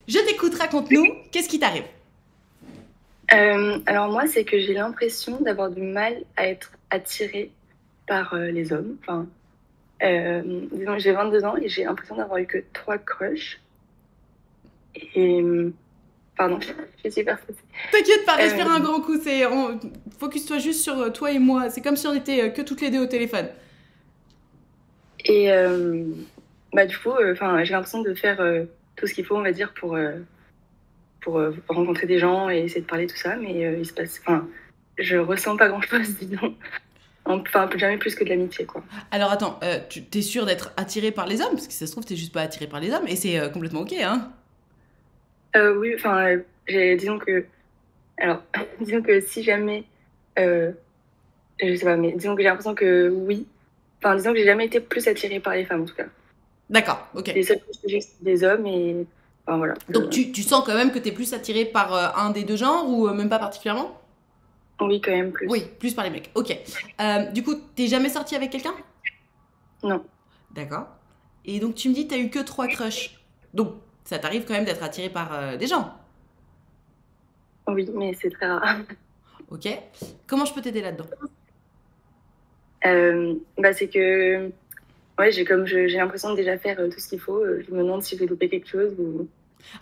Je t'écoute, raconte-nous, qu'est-ce qui t'arrive? Alors moi, c'est que j'ai l'impression d'avoir du mal à être attirée par les hommes. Enfin, disons que j'ai 22 ans et j'ai l'impression d'avoir eu que 3 crushs. Et pardon, je suis super stressée. T'inquiète pas, Euh, respire un grand coup, focus-toi juste sur toi et moi, c'est comme si on était que toutes les deux au téléphone. et bah du coup, enfin, j'ai l'impression de faire tout ce qu'il faut, on va dire, pour rencontrer des gens et essayer de parler tout ça, mais il se passe, enfin, je ressens pas grand-chose, disons. Enfin, jamais plus que de l'amitié, quoi. Alors attends, tu t'es sûr d'être attiré par les hommes? Parce que si ça se trouve, t'es juste pas attiré par les hommes, et c'est complètement ok, hein? Oui, enfin, disons que, alors, disons que si jamais, euh, je sais pas, mais disons que j'ai l'impression que oui. Enfin, disons que j'ai jamais été plus attirée par les femmes, en tout cas. D'accord, ok. Les seuls que j'ai, c'est des hommes et, enfin, voilà. Donc tu sens quand même que t'es plus attiré par un des deux genres, ou même pas particulièrement? Oui, quand même Oui, plus. plus par les mecs, ok. Du coup, t'es jamais sorti avec quelqu'un? Non, D'accord. Et donc tu me dis, t'as eu que trois crushs. Donc ça t'arrive quand même d'être attiré par des gens. oui, mais c'est très rare. Ok. Comment je peux t'aider là-dedans? Bah, c'est que, ouais, j'ai l'impression de déjà faire tout ce qu'il faut. Je me demande si je vais louper quelque chose ou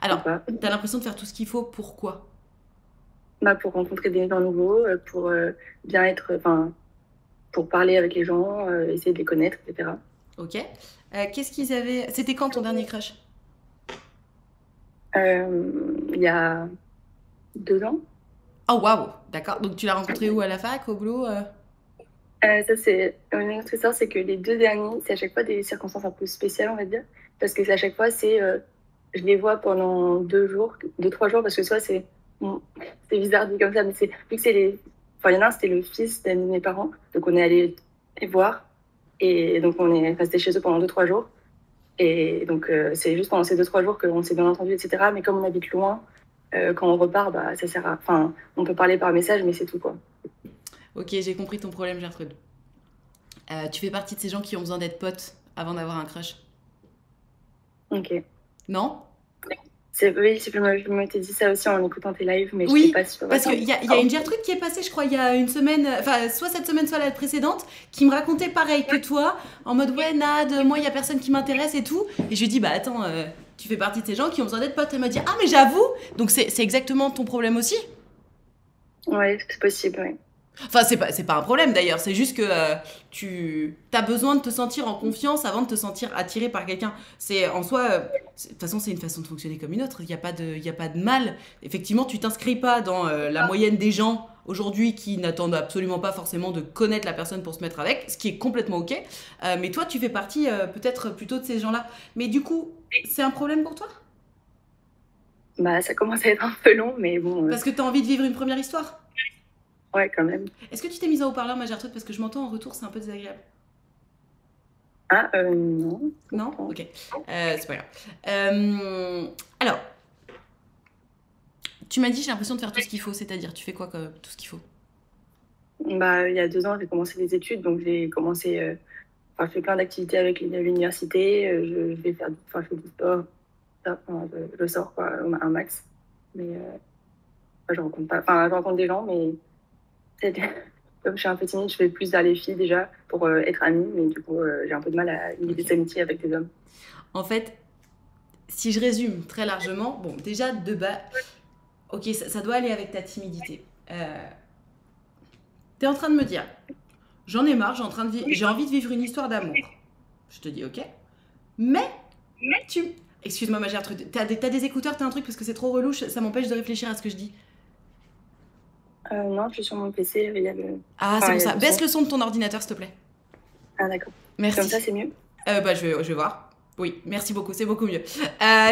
Alors, pas. t'as l'impression de faire tout ce qu'il faut, pourquoi? Bah, pour rencontrer des gens nouveaux, pour bien être, enfin, pour parler avec les gens, essayer de les connaître, etc. Ok. Qu'est-ce qu'ils avaient. C'était quand ton dernier crush? Il y a 2 ans. Oh waouh, d'accord. Donc tu l'as rencontré où, à la fac, au boulot? Ça, c'est une autre histoire, c'est que les 2 derniers, c'est à chaque fois des circonstances un peu spéciales, on va dire. Parce que c'est à chaque fois, je les vois pendant 2 jours, 2, 3 jours, parce que soit bon, c'est bizarre dit comme ça, mais vu que c'est enfin, il y en a un, c'était le fils d'un de mes parents, donc on est allé les voir, et donc on est resté chez eux pendant 2, 3 jours. Et donc, c'est juste pendant ces 2, 3 jours qu'on s'est bien entendu, etc. Mais comme on habite loin, quand on repart, bah, ça sert à, enfin, on peut parler par message, mais c'est tout, quoi. Ok, j'ai compris ton problème, Gertrude. Tu fais partie de ces gens qui ont besoin d'être potes avant d'avoir un crush? Ok. Non? Oui, je m'étais dit ça aussi en écoutant tes lives, mais j'étais Oui, pas sûre. parce Attends, qu'il y a pardon. une Gertrude qui est passée, je crois, il y a une semaine, enfin, soit cette semaine, soit la précédente, qui me racontait pareil que toi, en mode ouais, Nad, moi, il y a personne qui m'intéresse et tout. Et je lui dis, bah attends, tu fais partie de ces gens qui ont besoin d'être potes. Elle m'a dit, ah, mais j'avoue, donc c'est exactement ton problème aussi. Ouais, c'est possible, ouais. Enfin, c'est pas un problème d'ailleurs, c'est juste que tu as besoin de te sentir en confiance avant de te sentir attiré par quelqu'un. C'est en soi, de toute façon, c'est une façon de fonctionner comme une autre, il y a pas de mal. Effectivement, tu t'inscris pas dans la moyenne des gens aujourd'hui qui n'attendent absolument pas forcément de connaître la personne pour se mettre avec, ce qui est complètement ok. Mais toi, tu fais partie peut-être plutôt de ces gens-là. Mais du coup, c'est un problème pour toi? Bah, ça commence à être un peu long, mais bon, Parce que tu as envie de vivre une première histoire? ouais, quand même. Est-ce que tu t'es mise en haut-parleur, ma Gertrude, parce que je m'entends en retour, c'est un peu désagréable. Ah, non, Non? pourtant. Ok. C'est pas grave. Alors, tu m'as dit j'ai l'impression de faire tout ce qu'il faut, c'est-à-dire tu fais quoi comme tout ce qu'il faut? Bah, il y a 2 ans, j'ai commencé des études, donc j'ai commencé, enfin, je fais plein d'activités avec l'université. Je vais faire, enfin, je fais du sport, ça, enfin, je sors, quoi, un max. Mais je rencontre pas, enfin, je rencontre des gens, mais c'est- comme je suis un peu timide, je vais plus vers les filles déjà pour être amie, mais du coup, j'ai un peu de mal à lier Ok. des amitiés avec des hommes. En fait, si je résume très largement, bon, déjà de bas, ok, ça doit aller avec ta timidité. T'es en train de me dire, j'en ai marre, j'ai envie de vivre une histoire d'amour. Je te dis ok, mais tu, excuse-moi ma Gertrude, t'as des écouteurs, t'as un truc parce que c'est trop relou, ça m'empêche de réfléchir à ce que je dis. Non, je suis sur mon PC, il y a le, Ah, c'est enfin, pour il y a ça. le Baisse son. le son de ton ordinateur, s'il te plaît. Ah, d'accord. Comme ça, Merci. c'est mieux. Bah, je vais voir. Oui, merci beaucoup, c'est beaucoup mieux.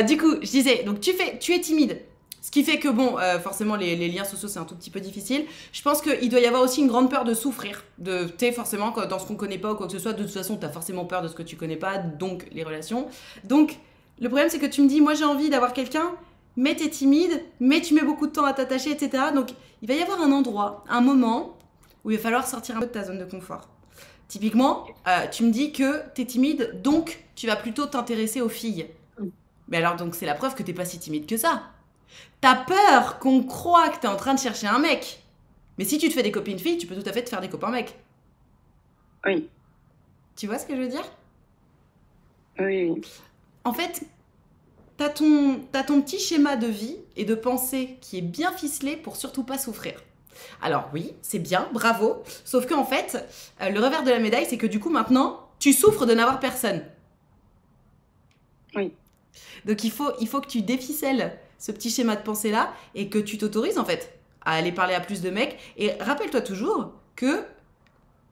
Du coup, je disais, donc tu es timide. Ce qui fait que, bon, forcément, les liens sociaux, c'est un tout petit peu difficile. Je pense qu'il doit y avoir aussi une grande peur de souffrir. Tu sais, forcément, dans ce qu'on connaît pas ou quoi que ce soit, de toute façon, tu as forcément peur de ce que tu connais pas, donc les relations. Donc, le problème, c'est que tu me dis, moi, j'ai envie d'avoir quelqu'un, mais t'es timide, mais tu mets beaucoup de temps à t'attacher, etc. Donc, il va y avoir un endroit, un moment, où il va falloir sortir un peu de ta zone de confort. Typiquement, tu me dis que t'es timide, donc tu vas plutôt t'intéresser aux filles. Mais alors, donc, c'est la preuve que t'es pas si timide que ça. T'as peur qu'on croit que t'es en train de chercher un mec. Mais si tu te fais des copines filles, tu peux tout à fait te faire des copains mecs. Oui, Tu vois ce que je veux dire? oui, oui. En fait, t'as ton petit schéma de vie et de pensée qui est bien ficelé pour surtout pas souffrir. Alors oui, c'est bien, bravo. Sauf qu'en fait, le revers de la médaille, c'est que du coup, maintenant, tu souffres de n'avoir personne. Oui, Donc il faut que tu déficelles ce petit schéma de pensée-là et que tu t'autorises en fait à aller parler à plus de mecs. Et rappelle-toi toujours que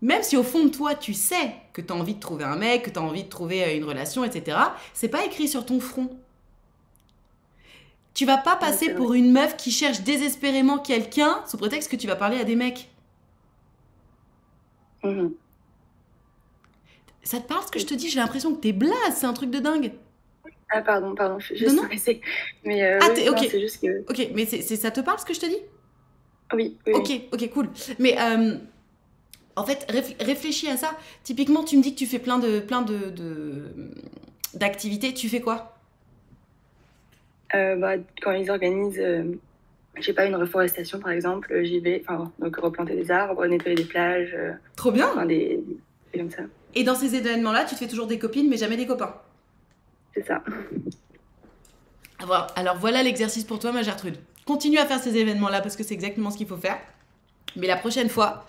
même si au fond de toi tu sais que tu as envie de trouver un mec, que tu as envie de trouver une relation, etc., c'est pas écrit sur ton front. Tu vas pas ouais, passer c'est vrai. pour une meuf qui cherche désespérément quelqu'un sous prétexte que tu vas parler à des mecs. Mhm. Ça te parle ce que je te dis? J'ai l'impression que t'es blaze, c'est un truc de dingue. Ah, pardon, je suis Non, juste non. stressée. Mais Ah, oui, non, ok. c'est juste que. Ok, mais ça te parle ce que je te dis? Oui, oui, Ok, oui. ok, cool. Mais en fait, réfléchis à ça. Typiquement, tu me dis que tu fais d'activités. Tu fais quoi? Bah, quand ils organisent, je sais pas, une reforestation par exemple, j'y vais, enfin, donc replanter des arbres, nettoyer des plages, Trop enfin, bien. des comme ça. Et dans ces événements-là, tu te fais toujours des copines, mais jamais des copains. C'est ça. Alors voilà l'exercice pour toi, ma Gertrude. Continue à faire ces événements-là parce que c'est exactement ce qu'il faut faire. Mais la prochaine fois,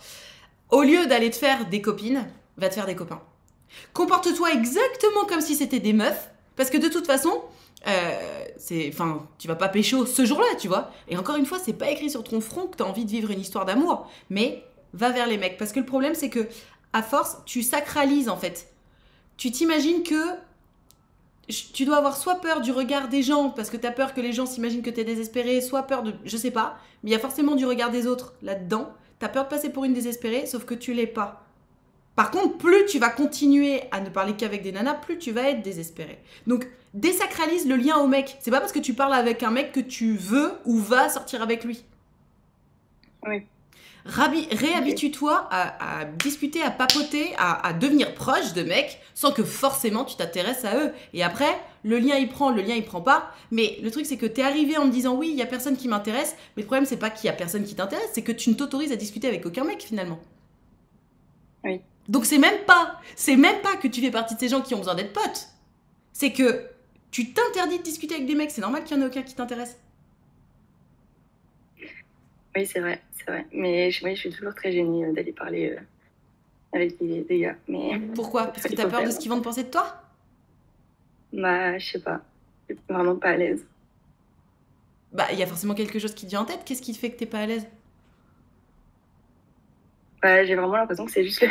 au lieu d'aller te faire des copines, va te faire des copains. Comporte-toi exactement comme si c'était des meufs, parce que de toute façon, tu vas pas pécho ce jour-là, tu vois. Et encore une fois, c'est pas écrit sur ton front que t'as envie de vivre une histoire d'amour, mais va vers les mecs, parce que le problème c'est que à force, tu sacralises en fait. Tu t'imagines que tu dois avoir soit peur du regard des gens parce que t'as peur que les gens s'imaginent que t'es désespéré, soit peur de, je sais pas, mais il y a forcément du regard des autres là-dedans. T'as peur de passer pour une désespérée, sauf que tu l'es pas. Par contre, plus tu vas continuer à ne parler qu'avec des nanas, plus tu vas être désespéré. Donc, désacralise le lien au mec. C'est pas parce que tu parles avec un mec que tu veux ou vas sortir avec lui. Oui, ok. Réhabitue-toi à discuter, à papoter, à devenir proche de mecs sans que forcément tu t'intéresses à eux. Et après, le lien il prend pas. Mais le truc c'est que t'es arrivé en me disant oui, il y a personne qui m'intéresse. Mais le problème c'est pas qu'il y a personne qui t'intéresse, c'est que tu ne t'autorises à discuter avec aucun mec finalement. Oui, Donc c'est même pas que tu fais partie de ces gens qui ont besoin d'être potes. C'est que tu t'interdis de discuter avec des mecs, c'est normal qu'il y en ait aucun qui t'intéresse. oui, c'est vrai, c'est vrai. Mais oui, je suis toujours très gênée d'aller parler avec des gars. Mais Pourquoi? Parce que il t'as faut peur de faire. ce qu'ils vont te penser de toi? Bah, je sais pas. Je suis vraiment pas à l'aise. Bah, il y a forcément quelque chose qui te vient en tête. Qu'est-ce qui te fait que t'es pas à l'aise? Bah, j'ai vraiment l'impression que c'est juste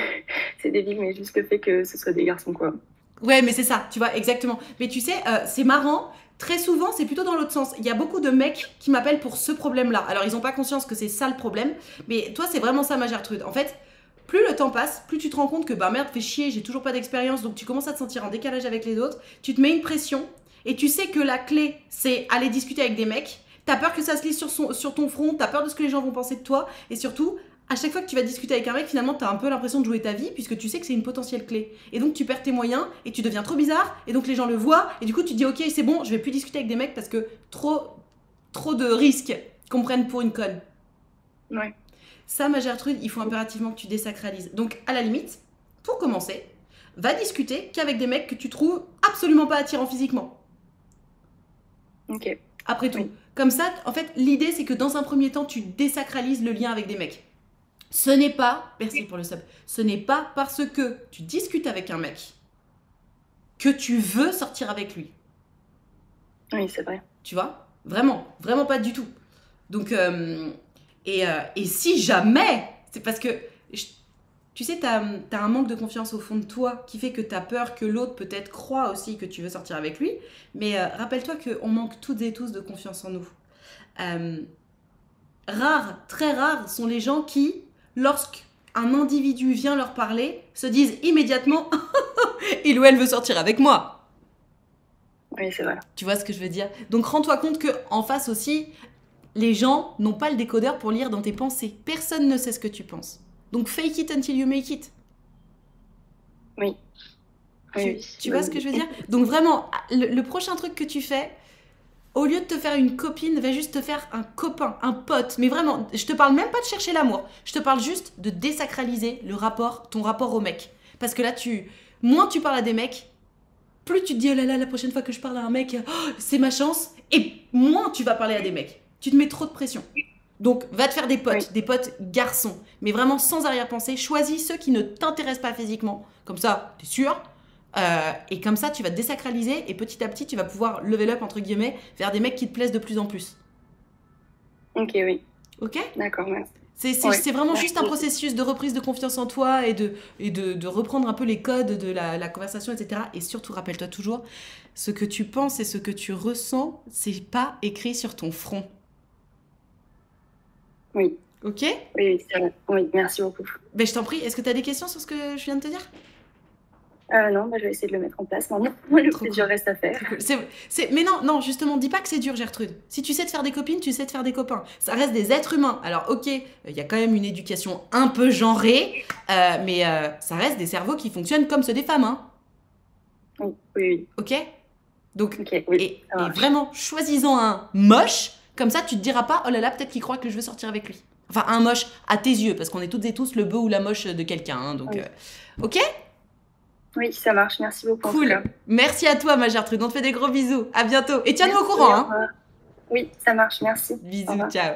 c'est débile, mais juste le fait que ce soit des garçons, quoi. Ouais, mais c'est ça, tu vois, exactement. Mais tu sais, c'est marrant. Très souvent, c'est plutôt dans l'autre sens. Il y a beaucoup de mecs qui m'appellent pour ce problème-là. Alors, ils n'ont pas conscience que c'est ça le problème. Mais toi, c'est vraiment ça, ma Gertrude. En fait, plus le temps passe, plus tu te rends compte que, bah merde, fais chier, j'ai toujours pas d'expérience. Donc, tu commences à te sentir en décalage avec les autres. Tu te mets une pression. Et tu sais que la clé, c'est aller discuter avec des mecs. T'as peur que ça se lise sur ton front. T'as peur de ce que les gens vont penser de toi. Et surtout, à chaque fois que tu vas discuter avec un mec, finalement, t'as un peu l'impression de jouer ta vie puisque tu sais que c'est une potentielle clé. Et donc, tu perds tes moyens et tu deviens trop bizarre. Et donc, les gens le voient. Et du coup, tu te dis, ok, c'est bon, je vais plus discuter avec des mecs parce que trop de risques qu'on me prenne pour une conne. Ouais, Ça, ma Gertrude, il faut impérativement que tu désacralises. Donc, à la limite, pour commencer, va discuter qu'avec des mecs que tu trouves absolument pas attirants physiquement. ok. Après tout. Oui, Comme ça, en fait, l'idée, c'est que dans un premier temps, tu désacralises le lien avec des mecs. Ce n'est pas, merci pour le sub, ce n'est pas parce que tu discutes avec un mec que tu veux sortir avec lui. oui, c'est vrai. Tu vois? Vraiment, vraiment pas du tout. Donc, et si jamais, c'est parce que, tu sais, t'as un manque de confiance au fond de toi qui fait que t'as peur que l'autre peut-être croit aussi que tu veux sortir avec lui. Mais rappelle-toi qu'on manque toutes et tous de confiance en nous. Euh, Rares, très rares sont les gens qui, lorsqu'un individu vient leur parler, se disent immédiatement il ou elle veut sortir avec moi. Oui, c'est vrai. Tu vois ce que je veux dire? Donc rends-toi compte que en face aussi, les gens n'ont pas le décodeur pour lire dans tes pensées. Personne ne sait ce que tu penses. Donc fake it until you make it. Oui. Tu vois ce que je veux dire? Donc vraiment, le prochain truc que tu fais, au lieu de te faire une copine, va juste te faire un copain, un pote. Mais vraiment, je te parle même pas de chercher l'amour. Je te parle juste de désacraliser ton rapport au mec. Parce que là, moins tu parles à des mecs, plus tu te dis, oh là là, la prochaine fois que je parle à un mec, oh, c'est ma chance. Et moins tu vas parler à des mecs. Tu te mets trop de pression. Donc, va te faire des potes garçons. Mais vraiment, sans arrière-pensée, choisis ceux qui ne t'intéressent pas physiquement. Comme ça, t'es sûr. Et comme ça, tu vas te désacraliser et petit à petit, tu vas pouvoir level up, entre guillemets, vers des mecs qui te plaisent de plus en plus. Ok, oui. Ok? D'accord, merci. C'est vraiment juste un processus de reprise de confiance en toi et de reprendre un peu les codes de la conversation, etc. Et surtout, rappelle-toi toujours, ce que tu penses et ce que tu ressens, c'est pas écrit sur ton front. Oui. Ok? Oui, c'est vrai. Oui, merci beaucoup. Ben, je t'en prie, est-ce que tu as des questions sur ce que je viens de te dire? Non, je vais essayer de le mettre en place maintenant. Le plus dur reste à faire. Cool. Mais non, justement, dis pas que c'est dur, Gertrude. Si tu sais te faire des copines, tu sais te faire des copains. Ça reste des êtres humains. Alors, ok, il y a quand même une éducation un peu genrée, mais ça reste des cerveaux qui fonctionnent comme ceux des femmes. Hein. Oui. Ok? Donc, oui, et vraiment, choisis-en un moche, comme ça, tu te diras pas, oh là là, peut-être qu'il croit que je veux sortir avec lui. Enfin, un moche à tes yeux, parce qu'on est toutes et tous le beau ou la moche de quelqu'un. Hein, donc, ok? Oui, ça marche. Merci beaucoup. Cool. Merci à toi, ma Gertrude. On te fait des gros bisous. À bientôt. Et tiens-nous au courant. Hein. Oui, ça marche. Merci. Bisous. Ciao.